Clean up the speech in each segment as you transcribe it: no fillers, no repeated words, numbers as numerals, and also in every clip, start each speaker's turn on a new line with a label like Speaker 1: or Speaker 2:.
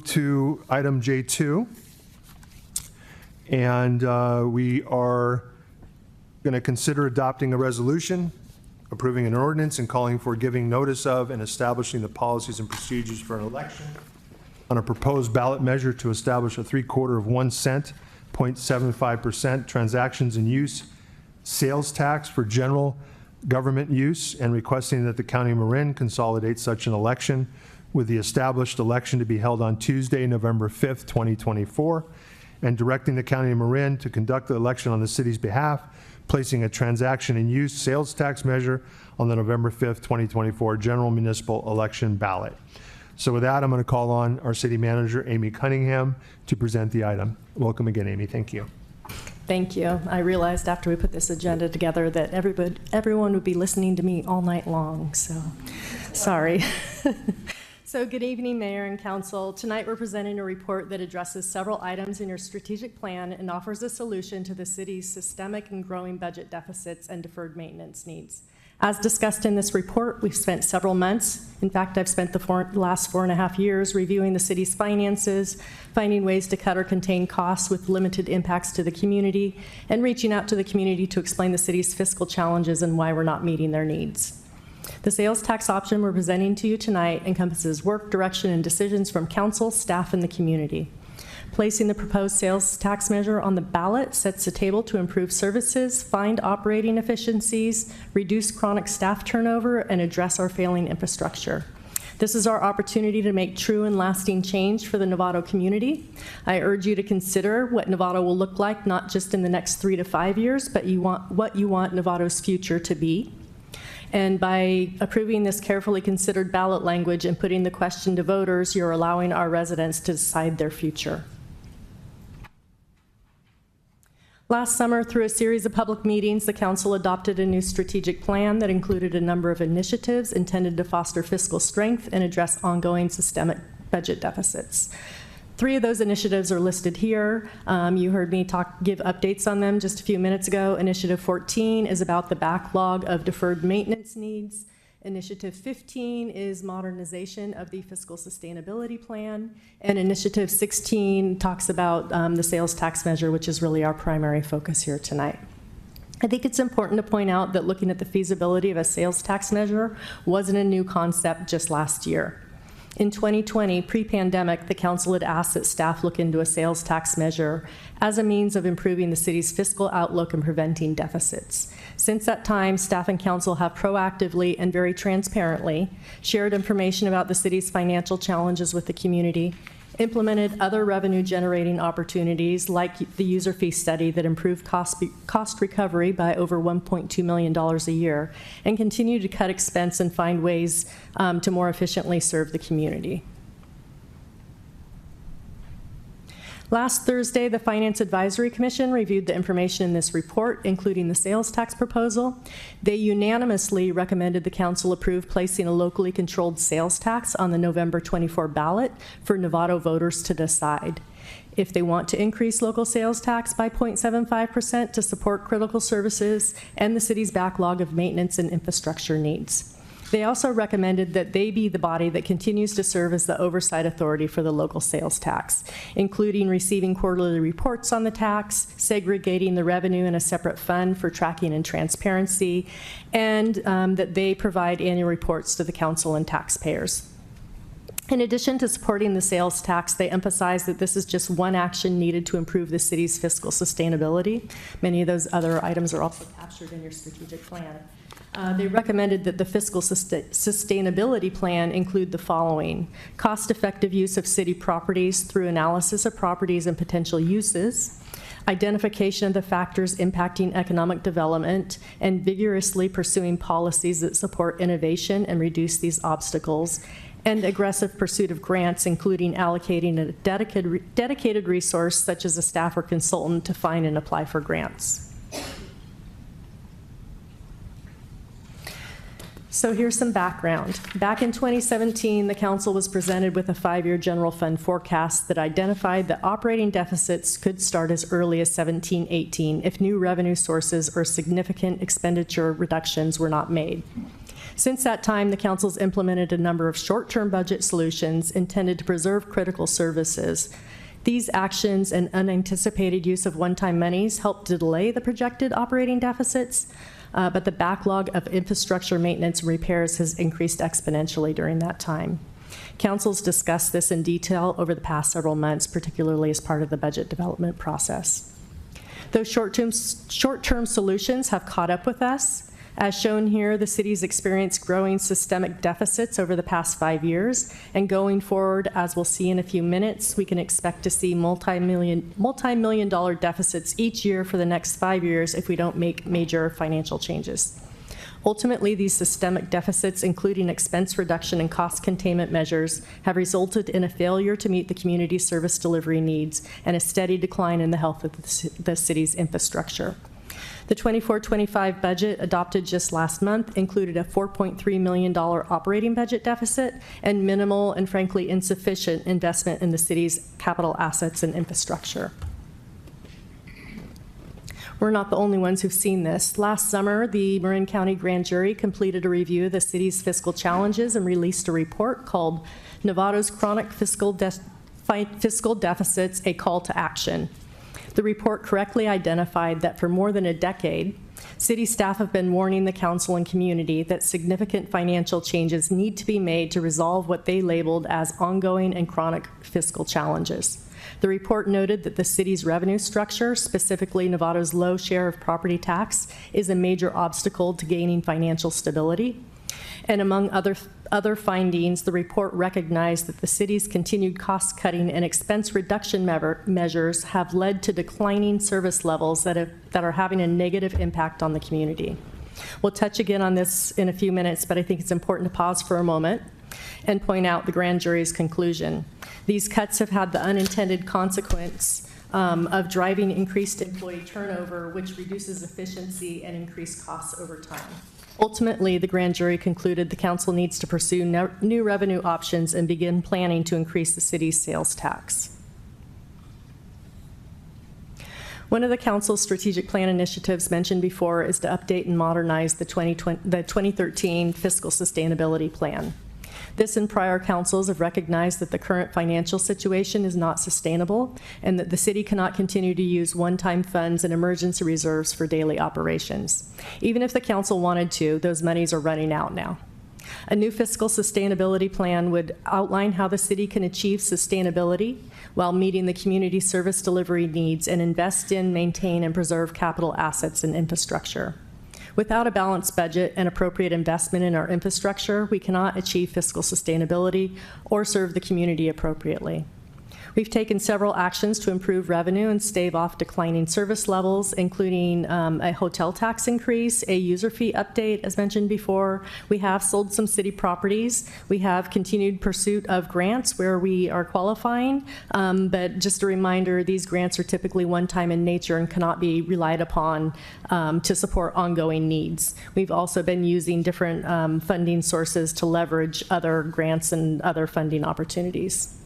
Speaker 1: To item J2, and we are going to consider adopting a resolution, approving an ordinance, and calling for giving notice of and establishing the policies and procedures for an election on a proposed ballot measure to establish a 3/4 of 1 cent, 0.75% transactions in use sales tax for general government use, and requesting that the County of Marin consolidate such an election with the established election to be held on Tuesday, November 5th, 2024, and directing the County of Marin to conduct the election on the city's behalf, placing a transaction in use sales tax measure on the November 5th, 2024 general municipal election ballot. So with that, I'm going to call on our city manager, Amy Cunningham, to present the item. Welcome again, Amy. Thank you.
Speaker 2: Thank you. I realized after we put this agenda together that everyone would be listening to me all night long, so sorry. So good evening, Mayor and Council. Tonight we're presenting a report that addresses several items in your strategic plan and offers a solution to the city's systemic and growing budget deficits and deferred maintenance needs. As discussed in this report, we've spent several months, in fact, I've spent the last 4.5 years reviewing the city's finances, finding ways to cut or contain costs with limited impacts to the community, and reaching out to the community to explain the city's fiscal challenges and why we're not meeting their needs. The sales tax option we're presenting to you tonight encompasses work, direction, and decisions from council, staff, and the community. Placing the proposed sales tax measure on the ballot sets the table to improve services, find operating efficiencies, reduce chronic staff turnover, and address our failing infrastructure. This is our opportunity to make true and lasting change for the Novato community. I urge you to consider what Novato will look like, not just in the next 3 to 5 years, but what you want Novato's future to be. And by approving this carefully considered ballot language and putting the question to voters, you're allowing our residents to decide their future. Last summer, through a series of public meetings, the council adopted a new strategic plan that included a number of initiatives intended to foster fiscal strength and address ongoing systemic budget deficits. 3 of those initiatives are listed here. You heard me give updates on them just a few minutes ago. Initiative 14 is about the backlog of deferred maintenance needs. Initiative 15 is modernization of the fiscal sustainability plan. And Initiative 16 talks about the sales tax measure, which is really our primary focus here tonight. I think it's important to point out that looking at the feasibility of a sales tax measure wasn't a new concept just last year. In 2020, pre-pandemic, the council had asked that staff look into a sales tax measure as a means of improving the city's fiscal outlook and preventing deficits. Since that time, staff and council have proactively and very transparently shared information about the city's financial challenges with the community, implemented other revenue-generating opportunities like the user fee study that improved cost recovery by over $1.2 million a year, and continue to cut expense and find ways to more efficiently serve the community. Last Thursday, the Finance Advisory Commission reviewed the information in this report, including the sales tax proposal. They unanimously recommended the council approve placing a locally controlled sales tax on the November 24 ballot for Novato voters to decide. If they want to increase local sales tax by 0.75% to support critical services and the city's backlog of maintenance and infrastructure needs. They also recommended that they be the body that continues to serve as the oversight authority for the local sales tax, including receiving quarterly reports on the tax, segregating the revenue in a separate fund for tracking and transparency, and that they provide annual reports to the council and taxpayers. In addition to supporting the sales tax, they emphasize that this is just one action needed to improve the city's fiscal sustainability. Many of those other items are also captured in your strategic plan. They recommended that the fiscal sustainability plan include the following: cost-effective use of city properties through analysis of properties and potential uses, identification of the factors impacting economic development, and vigorously pursuing policies that support innovation and reduce these obstacles, and aggressive pursuit of grants, including allocating a dedicated resource such as a staff or consultant to find and apply for grants. So here's some background. Back in 2017, the council was presented with a 5-year general fund forecast that identified that operating deficits could start as early as 17-18 if new revenue sources or significant expenditure reductions were not made. Since that time, the council's implemented a number of short-term budget solutions intended to preserve critical services. These actions and unanticipated use of one-time monies helped to delay the projected operating deficits, but the backlog of infrastructure maintenance and repairs has increased exponentially during that time. Council's discussed this in detail over the past several months, particularly as part of the budget development process. Those short-term solutions have caught up with us. As shown here, the city's experienced growing systemic deficits over the past 5 years, and going forward, as we'll see in a few minutes, we can expect to see multi-million dollar deficits each year for the next 5 years if we don't make major financial changes. Ultimately, these systemic deficits, including expense reduction and cost containment measures, have resulted in a failure to meet the community service delivery needs and a steady decline in the health of the city's infrastructure. The 24-25 budget adopted just last month included a $4.3 million operating budget deficit and minimal and frankly insufficient investment in the city's capital assets and infrastructure. We're not the only ones who've seen this. Last summer, the Marin County Grand Jury completed a review of the city's fiscal challenges and released a report called Novato's Chronic Fiscal Deficits, A Call to Action. The report correctly identified that for more than a decade, city staff have been warning the council and community that significant financial changes need to be made to resolve what they labeled as ongoing and chronic fiscal challenges. The report noted that the city's revenue structure, specifically Novato's low share of property tax, is a major obstacle to gaining financial stability. And among other findings, the report recognized that the city's continued cost-cutting and expense reduction measures have led to declining service levels that are having a negative impact on the community. We'll touch again on this in a few minutes, but I think it's important to pause for a moment and point out the grand jury's conclusion. These cuts have had the unintended consequence of driving increased employee turnover, which reduces efficiency and increased costs over time. Ultimately, the grand jury concluded the council needs to pursue new revenue options and begin planning to increase the city's sales tax. One of the council's strategic plan initiatives mentioned before is to update and modernize the 2013 fiscal sustainability plan. This and prior councils have recognized that the current financial situation is not sustainable and that the city cannot continue to use one-time funds and emergency reserves for daily operations. Even if the council wanted to, those monies are running out now. A new fiscal sustainability plan would outline how the city can achieve sustainability while meeting the community service delivery needs and invest in, maintain, and preserve capital assets and infrastructure. Without a balanced budget and appropriate investment in our infrastructure, we cannot achieve fiscal sustainability or serve the community appropriately. We've taken several actions to improve revenue and stave off declining service levels, including a hotel tax increase, a user fee update, as mentioned before. We have sold some city properties. We have continued pursuit of grants where we are qualifying, but just a reminder, these grants are typically one-time in nature and cannot be relied upon to support ongoing needs. We've also been using different funding sources to leverage other grants and other funding opportunities.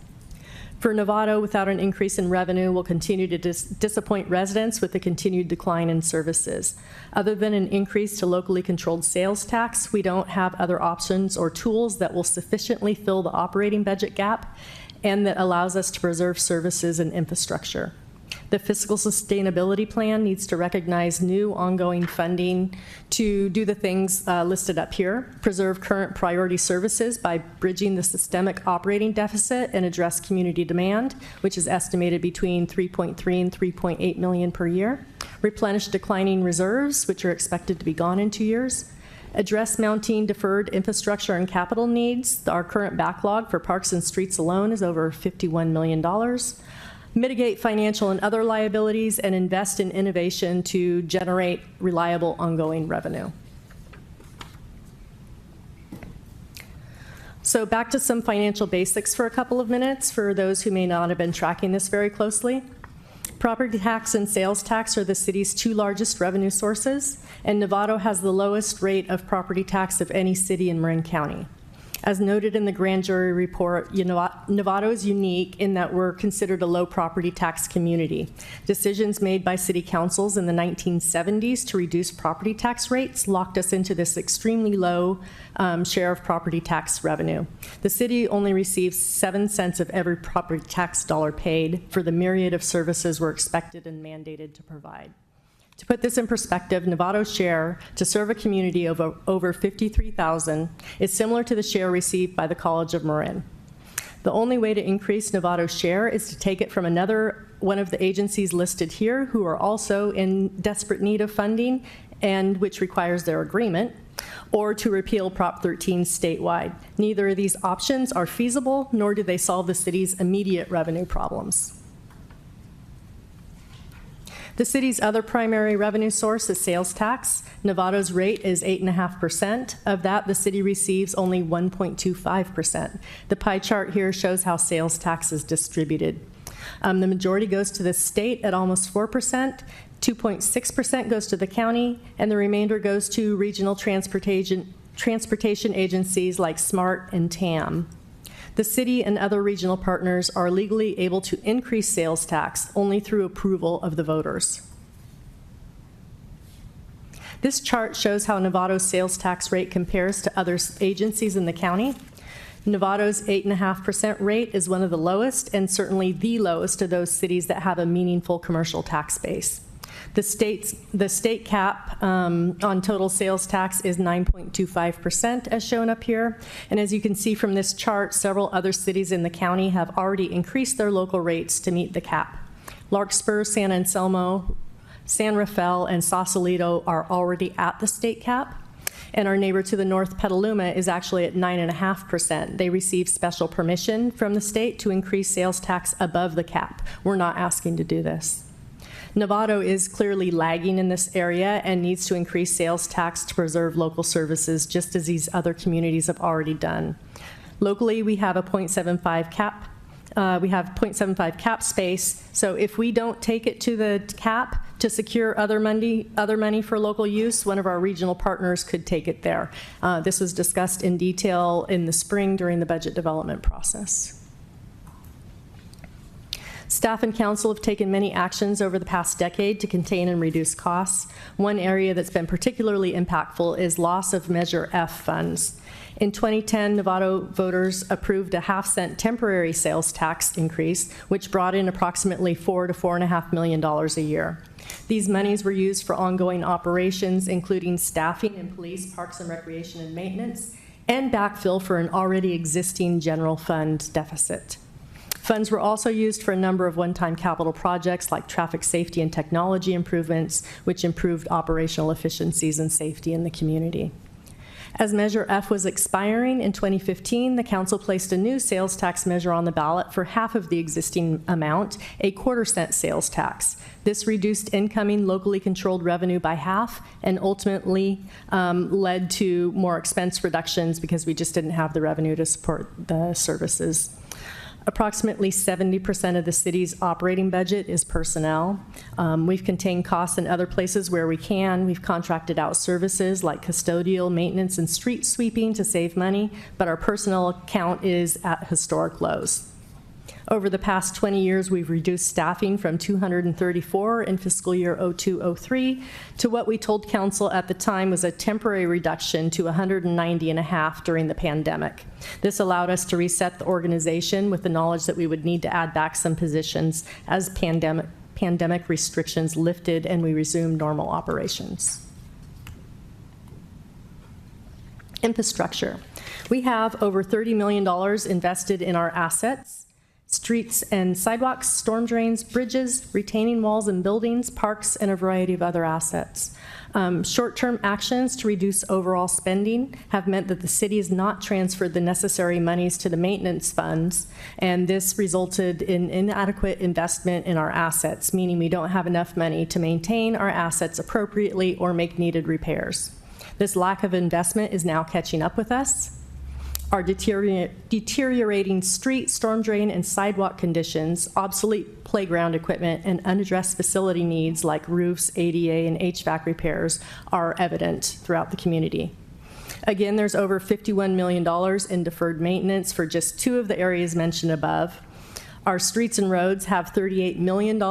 Speaker 2: For Novato, without an increase in revenue, we'll continue to disappoint residents with the continued decline in services. Other than an increase to locally controlled sales tax, we don't have other options or tools that will sufficiently fill the operating budget gap and that allows us to preserve services and infrastructure. The fiscal sustainability plan needs to recognize new ongoing funding to do the things listed up here, preserve current priority services by bridging the systemic operating deficit and address community demand, which is estimated between 3.3 and 3.8 million per year, replenish declining reserves, which are expected to be gone in 2 years, address mounting deferred infrastructure and capital needs. Our current backlog for parks and streets alone is over $51 million. Mitigate financial and other liabilities, and invest in innovation to generate reliable ongoing revenue. So back to some financial basics for a couple of minutes for those who may not have been tracking this very closely. Property tax and sales tax are the city's two largest revenue sources, and Novato has the lowest rate of property tax of any city in Marin County. As noted in the grand jury report, Novato is unique in that we're considered a low property tax community. Decisions made by city councils in the 1970s to reduce property tax rates locked us into this extremely low share of property tax revenue. The city only receives 7 cents of every property tax dollar paid for the myriad of services we're expected and mandated to provide. To put this in perspective, Novato's share to serve a community of over 53,000 is similar to the share received by the College of Marin. The only way to increase Novato's share is to take it from another one of the agencies listed here who are also in desperate need of funding and which requires their agreement, or to repeal Prop 13 statewide. Neither of these options are feasible, nor do they solve the city's immediate revenue problems. The city's other primary revenue source is sales tax. Novato's rate is 8.5%. Of that, the city receives only 1.25%. The pie chart here shows how sales tax is distributed. The majority goes to the state at almost 4%, 2.6% goes to the county, and the remainder goes to regional transportation agencies like SMART and TAM. The city and other regional partners are legally able to increase sales tax only through approval of the voters. This chart shows how Novato's sales tax rate compares to other agencies in the county. Novato's 8.5% rate is one of the lowest and certainly the lowest of those cities that have a meaningful commercial tax base. The state cap on total sales tax is 9.25%, as shown up here. And as you can see from this chart, several other cities in the county have already increased their local rates to meet the cap. Larkspur, San Anselmo, San Rafael, and Sausalito are already at the state cap. And our neighbor to the north, Petaluma, is actually at 9.5%. They received special permission from the state to increase sales tax above the cap. We're not asking to do this. Novato is clearly lagging in this area and needs to increase sales tax to preserve local services, just as these other communities have already done. Locally, we have a 0.75 cap. We have 0.75 cap space. So if we don't take it to the cap to secure other money for local use, one of our regional partners could take it there. This was discussed in detail in the spring during the budget development process. Staff and council have taken many actions over the past decade to contain and reduce costs. One area that's been particularly impactful is loss of Measure F funds. In 2010, Novato voters approved a half-cent temporary sales tax increase, which brought in approximately $4 to $4.5 million a year. These monies were used for ongoing operations, including staffing in police, parks and recreation and maintenance, and backfill for an already existing general fund deficit. Funds were also used for a number of one-time capital projects like traffic safety and technology improvements, which improved operational efficiencies and safety in the community. As Measure F was expiring in 2015, the council placed a new sales tax measure on the ballot for half of the existing amount, a 1/4 cent sales tax. This reduced incoming locally controlled revenue by half and ultimately led to more expense reductions because we just didn't have the revenue to support the services. Approximately 70% of the city's operating budget is personnel. We've contained costs in other places where we can. We've contracted out services like custodial, maintenance, and street sweeping to save money, but our personnel count is at historic lows. Over the past 20 years, we've reduced staffing from 234 in fiscal year 02-03 to what we told council at the time was a temporary reduction to 190.5 during the pandemic. This allowed us to reset the organization with the knowledge that we would need to add back some positions as pandemic restrictions lifted and we resumed normal operations. Infrastructure. We have over $30 million invested in our assets. Streets and sidewalks, storm drains, bridges, retaining walls and buildings, parks, and a variety of other assets. Short-term actions to reduce overall spending have meant that the city has not transferred the necessary monies to the maintenance funds, and this resulted in inadequate investment in our assets, meaning we don't have enough money to maintain our assets appropriately or make needed repairs. This lack of investment is now catching up with us. Our deteriorating street, storm drain, and sidewalk conditions, obsolete playground equipment, and unaddressed facility needs like roofs, ADA, and HVAC repairs are evident throughout the community. Again, there's over $51 million in deferred maintenance for just 2 of the areas mentioned above. Our streets and roads have $38 million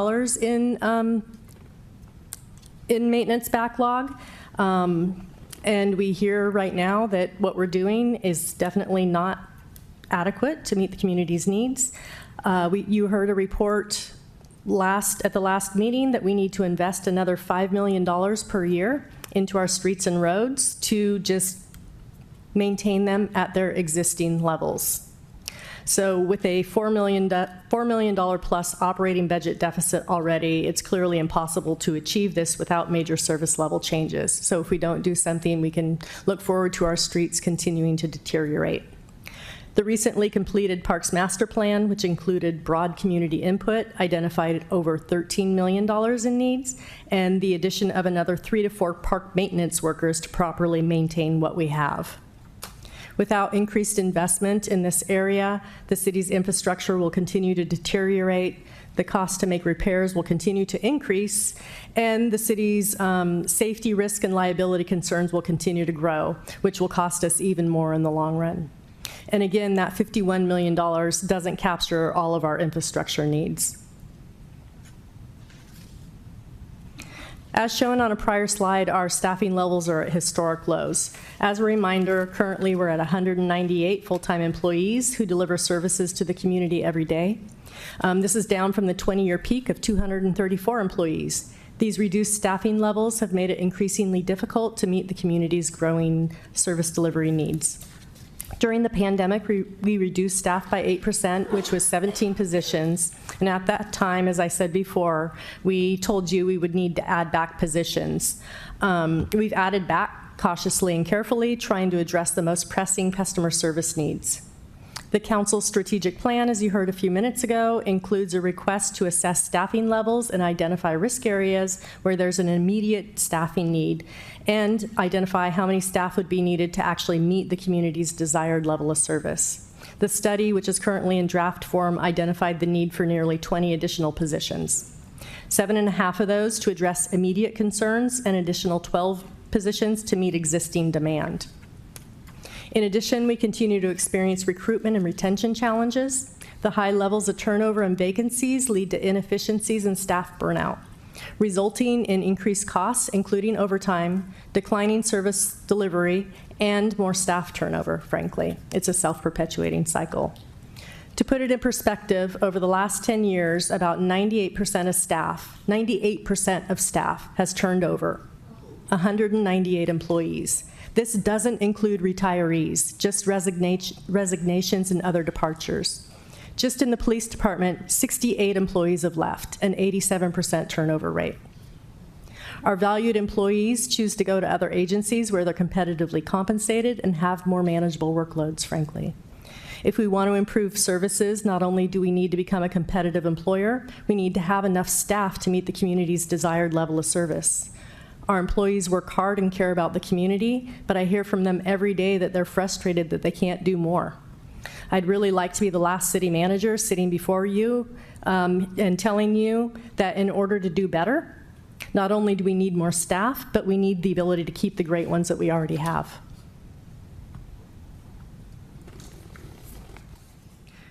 Speaker 2: in maintenance backlog. And we hear right now that what we're doing is definitely not adequate to meet the community's needs. You heard a report at the last meeting that we need to invest another $5 million per year into our streets and roads to just maintain them at their existing levels. So with a $4 million plus operating budget deficit already, it's clearly impossible to achieve this without major service level changes. So if we don't do something, we can look forward to our streets continuing to deteriorate. The recently completed Parks Master Plan, which included broad community input, identified over $13 million in needs, and the addition of another 3 to 4 park maintenance workers to properly maintain what we have. Without increased investment in this area, the city's infrastructure will continue to deteriorate, the cost to make repairs will continue to increase, and the city's safety, risk, and liability concerns will continue to grow, which will cost us even more in the long run. And again, that $51 million doesn't capture all of our infrastructure needs. As shown on a prior slide, our staffing levels are at historic lows. As a reminder, currently we're at 198 full-time employees who deliver services to the community every day. This is down from the 20-year peak of 234 employees. These reduced staffing levels have made it increasingly difficult to meet the community's growing service delivery needs. During the pandemic, we reduced staff by 8%, which was 17 positions. And at that time, as I said before, we told you we would need to add back positions. We've added back cautiously and carefully, trying to address the most pressing customer service needs. The council's strategic plan, as you heard a few minutes ago, includes a request to assess staffing levels and identify risk areas where there's an immediate staffing need, and identify how many staff would be needed to actually meet the community's desired level of service. The study, which is currently in draft form, identified the need for nearly 20 additional positions. 7.5 of those to address immediate concerns, and additional 12 positions to meet existing demand. In addition, we continue to experience recruitment and retention challenges. The high levels of turnover and vacancies lead to inefficiencies and staff burnout, resulting in increased costs, including overtime, declining service delivery, and more staff turnover, frankly. It's a self-perpetuating cycle. To put it in perspective, over the last 10 years, about 98% of staff has turned over, 198 employees. This doesn't include retirees, just resignations and other departures. Just in the police department, 68 employees have left, an 87% turnover rate. Our valued employees choose to go to other agencies where they're competitively compensated and have more manageable workloads, frankly. If we want to improve services, not only do we need to become a competitive employer, we need to have enough staff to meet the community's desired level of service. Our employees work hard and care about the community, but I hear from them every day that they're frustrated that they can't do more. I'd really like to be the last city manager sitting before you and telling you that in order to do better, not only do we need more staff, but we need the ability to keep the great ones that we already have.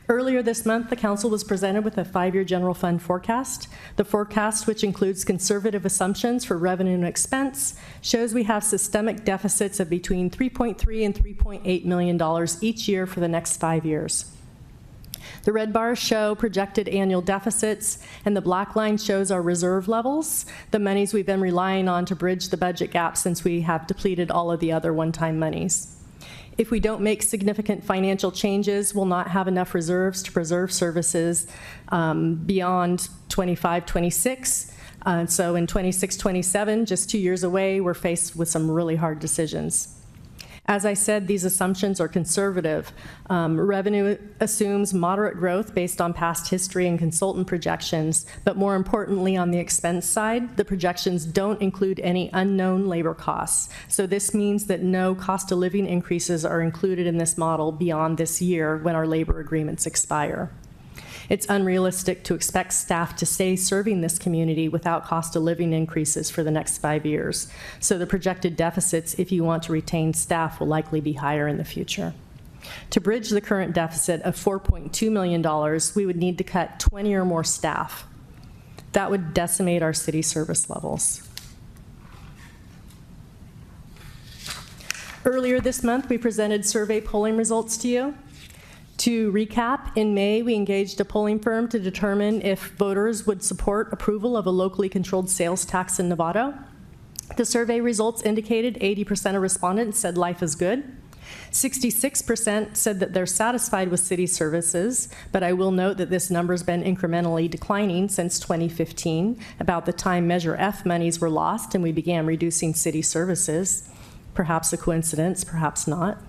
Speaker 2: Earlier this month, the council was presented with a 5-year general fund forecast. The forecast, which includes conservative assumptions for revenue and expense, shows we have systemic deficits of between $3.3 and $3.8 million each year for the next 5 years. The red bars show projected annual deficits, and the black line shows our reserve levels, the monies we've been relying on to bridge the budget gap since we have depleted all of the other one-time monies. If we don't make significant financial changes, we'll not have enough reserves to preserve services beyond 25-26. So in 26-27, just 2 years away, we're faced with some really hard decisions. As I said, these assumptions are conservative. Revenue assumes moderate growth based on past history and consultant projections, but more importantly, on the expense side, the projections don't include any unknown labor costs. So this means that no cost of living increases are included in this model beyond this year when our labor agreements expire. It's unrealistic to expect staff to stay serving this community without cost of living increases for the next 5 years. So the projected deficits, if you want to retain staff, will likely be higher in the future. To bridge the current deficit of $4.2 million, we would need to cut 20 or more staff. That would decimate our city service levels. Earlier this month, we presented survey polling results to you. To recap, in May, we engaged a polling firm to determine if voters would support approval of a locally controlled sales tax in Novato. The survey results indicated 80% of respondents said life is good. 66% said that they're satisfied with city services, but I will note that this number's been incrementally declining since 2015, about the time Measure F monies were lost and we began reducing city services. Perhaps a coincidence, perhaps not.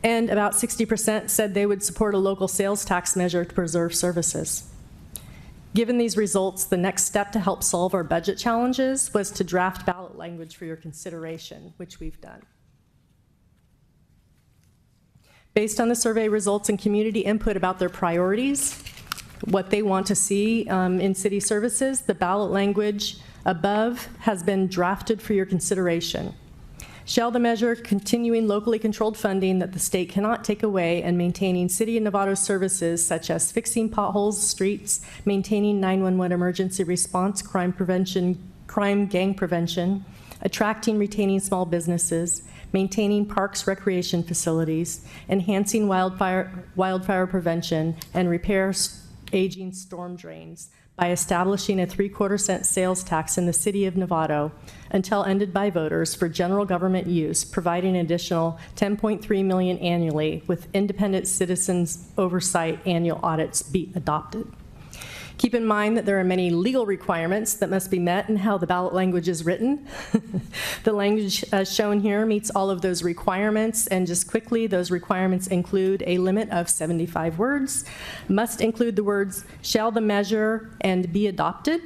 Speaker 2: And about 60% said they would support a local sales tax measure to preserve services. Given these results, the next step to help solve our budget challenges was to draft ballot language for your consideration, which we've done. Based on the survey results and community input about their priorities, what they want to see in city services, the ballot language above has been drafted for your consideration. Shall the measure continuing locally controlled funding that the state cannot take away and maintaining City of Novato services such as fixing potholes, streets, maintaining 911 emergency response, crime prevention, crime gang prevention, attracting, retaining small businesses, maintaining parks, recreation facilities, enhancing wildfire prevention, and repair aging storm drains by establishing a 3/4 cent sales tax in the City of Novato until ended by voters for general government use, providing an additional $10.3 million annually with independent citizens oversight annual audits be adopted. Keep in mind that there are many legal requirements that must be met in how the ballot language is written. The language as shown here meets all of those requirements, and just quickly, those requirements include a limit of 75 words, must include the words shall the measure and be adopted,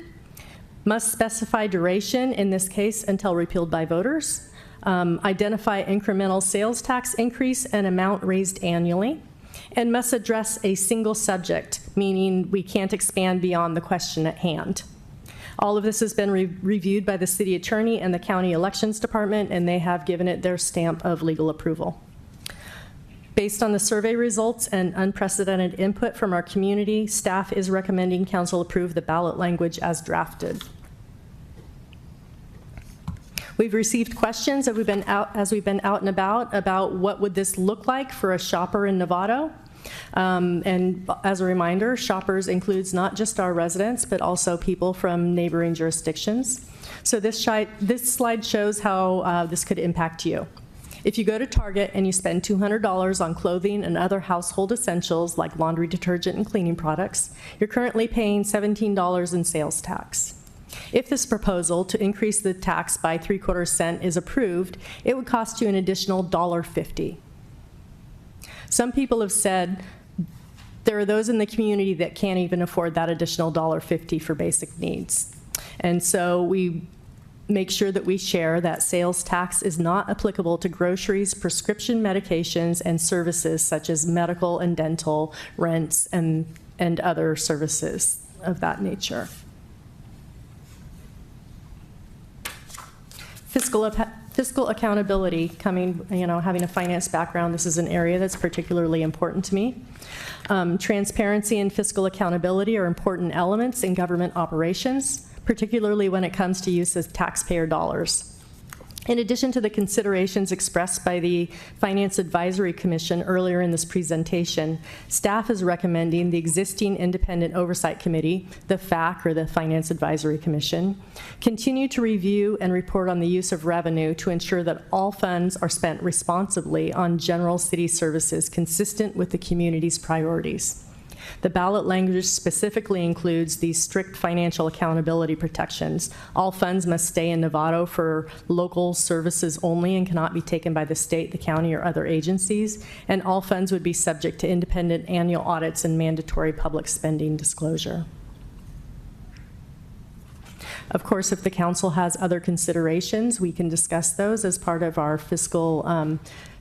Speaker 2: must specify duration, in this case until repealed by voters, identify incremental sales tax increase and amount raised annually, and must address a single subject, meaning we can't expand beyond the question at hand. All of this has been reviewed by the city attorney and the county elections department, and they have given it their stamp of legal approval. Based on the survey results and unprecedented input from our community, staff is recommending council approve the ballot language as drafted. We've received questions as we've been out and about what would this look like for a shopper in Novato. And as a reminder, shoppers includes not just our residents, but also people from neighboring jurisdictions. So this slide shows how this could impact you. If you go to Target and you spend $200 on clothing and other household essentials like laundry detergent and cleaning products, you're currently paying $17 in sales tax. If this proposal to increase the tax by 3/4 cent is approved, it would cost you an additional $1.50. Some people have said there are those in the community that can't even afford that additional $1.50 for basic needs. And so we make sure that we share that sales tax is not applicable to groceries, prescription medications, and services such as medical and dental, rents, and other services of that nature. Fiscal accountability, having a finance background, this is an area that's particularly important to me. Transparency and fiscal accountability are important elements in government operations, particularly when it comes to use of taxpayer dollars. In addition to the considerations expressed by the Finance Advisory Commission earlier in this presentation, staff is recommending the existing Independent Oversight Committee, the FAC, or the Finance Advisory Commission, continue to review and report on the use of revenue to ensure that all funds are spent responsibly on general city services consistent with the community's priorities. The ballot language specifically includes these strict financial accountability protections. All funds must stay in Novato for local services only and cannot be taken by the state, the county, or other agencies. And all funds would be subject to independent annual audits and mandatory public spending disclosure. Of course, if the council has other considerations, we can discuss those as part of our fiscal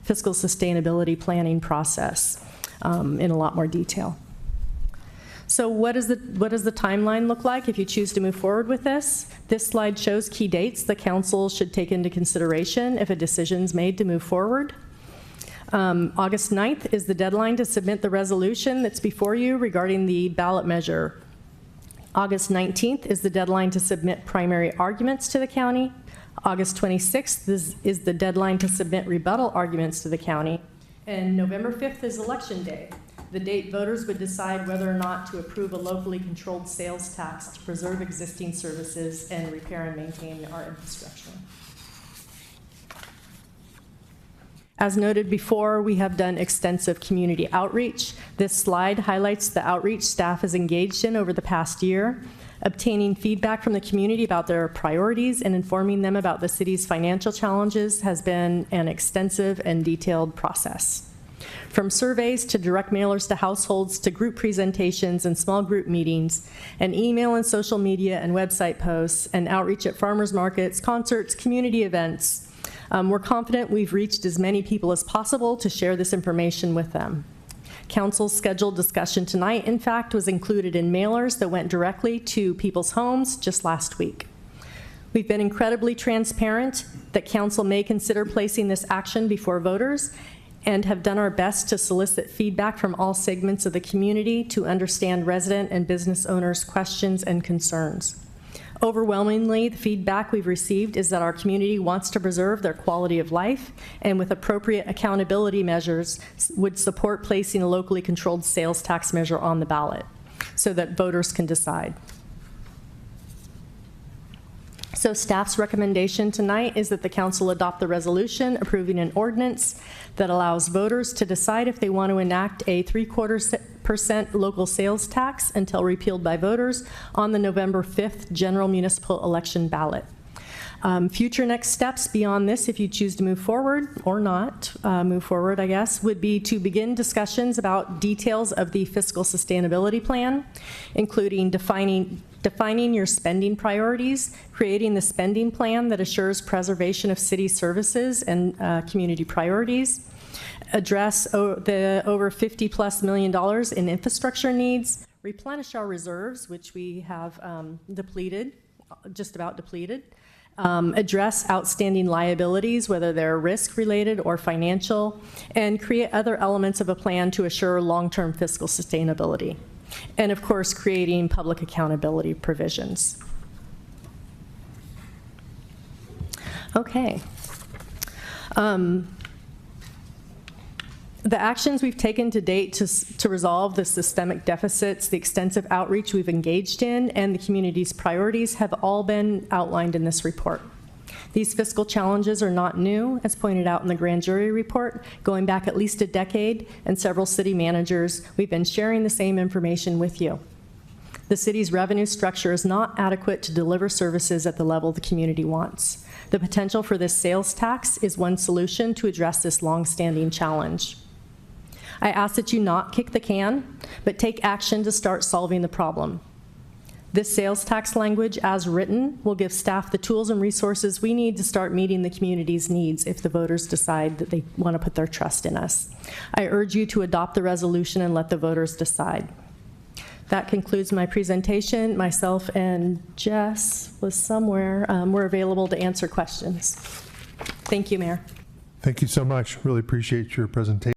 Speaker 2: sustainability planning process in a lot more detail. So what does the timeline look like if you choose to move forward with this? This slide shows key dates the council should take into consideration if a decision is made to move forward. August 9th is the deadline to submit the resolution that's before you regarding the ballot measure. August 19th is the deadline to submit primary arguments to the county. August 26th is the deadline to submit rebuttal arguments to the county. And November 5th is election day, the date voters would decide whether or not to approve a locally controlled sales tax to preserve existing services and repair and maintain our infrastructure. As noted before, we have done extensive community outreach. This slide highlights the outreach staff has engaged in over the past year, obtaining feedback from the community about their priorities and informing them about the city's financial challenges has been an extensive and detailed process. From surveys to direct mailers to households to group presentations and small group meetings, and email and social media and website posts, and outreach at farmers markets, concerts, community events, we're confident we've reached as many people as possible to share this information with them. Council's scheduled discussion tonight, in fact, was included in mailers that went directly to people's homes just last week. We've been incredibly transparent that council may consider placing this action before voters and have done our best to solicit feedback from all segments of the community to understand resident and business owners' questions and concerns. Overwhelmingly, the feedback we've received is that our community wants to preserve their quality of life and with appropriate accountability measures would support placing a locally controlled sales tax measure on the ballot so that voters can decide. So staff's recommendation tonight is that the council adopt the resolution approving an ordinance that allows voters to decide if they want to enact a 0.75% local sales tax until repealed by voters on the November 5th general municipal election ballot. Future next steps beyond this, if you choose to move forward or not move forward, I guess, would be to begin discussions about details of the fiscal sustainability plan, including defining your spending priorities, creating the spending plan that assures preservation of city services and community priorities, address the over $50+ million in infrastructure needs, replenish our reserves, which we have depleted, just about depleted, address outstanding liabilities, whether they're risk-related or financial, and create other elements of a plan to assure long-term fiscal sustainability. And of course, creating public accountability provisions. Okay. The actions we've taken to date to resolve the systemic deficits, the extensive outreach we've engaged in, and the community's priorities have all been outlined in this report. These fiscal challenges are not new, as pointed out in the grand jury report. Going back at least a decade, and several city managers, we've been sharing the same information with you. The city's revenue structure is not adequate to deliver services at the level the community wants. The potential for this sales tax is one solution to address this long-standing challenge. I ask that you not kick the can, but take action to start solving the problem. This sales tax language, as written, will give staff the tools and resources we need to start meeting the community's needs if the voters decide that they want to put their trust in us. I urge you to adopt the resolution and let the voters decide. That concludes my presentation. Myself and Jess was somewhere. We're available to answer questions. Thank you, Mayor.
Speaker 1: Thank you so much. Really appreciate your presentation.